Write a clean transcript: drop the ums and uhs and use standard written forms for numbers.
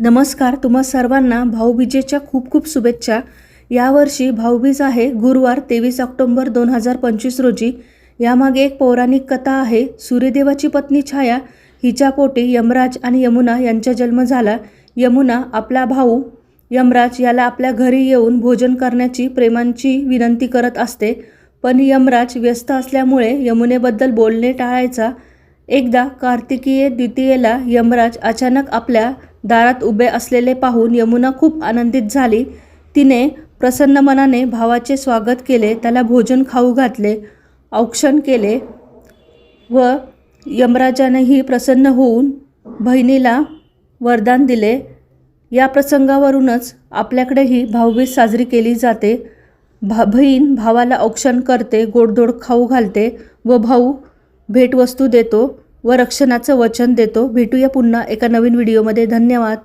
नमस्कार, तुम्हा सर्वांना भाऊबीजेच्या खूप खूप शुभेच्छा। यावर्षी भाऊबीज आहे गुरुवार 23 ऑक्टोबर 2025 रोजी। यामागे एक पौराणिक कथा आहे। सूर्यदेवाची पत्नी छाया हिच्या पोटी यमराज आणि यमुना यांचा जन्म झाला। यमुना आपला भाऊ यमराज याला आपल्या घरी येऊन भोजन करण्याची प्रेमाची विनंती करत असते, पण यमराज व्यस्त असल्यामुळे यमुनेबद्दल बोलणे टाळायचा। एकदा कार्तिकीय द्वितीयेला यमराज अचानक आपल्या दारात उभे असलेले पाहून यमुना खूप आनंदित झाली। तिने प्रसन्न मनाने भावाचे स्वागत केले, त्याला भोजन खाऊ घातले, औक्षण केले व यमराजानेही प्रसन्न होऊन बहिणीला वरदान दिले। या प्रसंगावरूनच आपल्याकडेही भाऊबीज साजरी केली जाते। बहीण भावाला औक्षण करते, गोडधोड खाऊ घालते व भाऊ भेटवस्तू देतो व रक्षणाचं वचन देतो। भेटूया पुन्हा एका नवीन व्हिडिओमध्ये। धन्यवाद।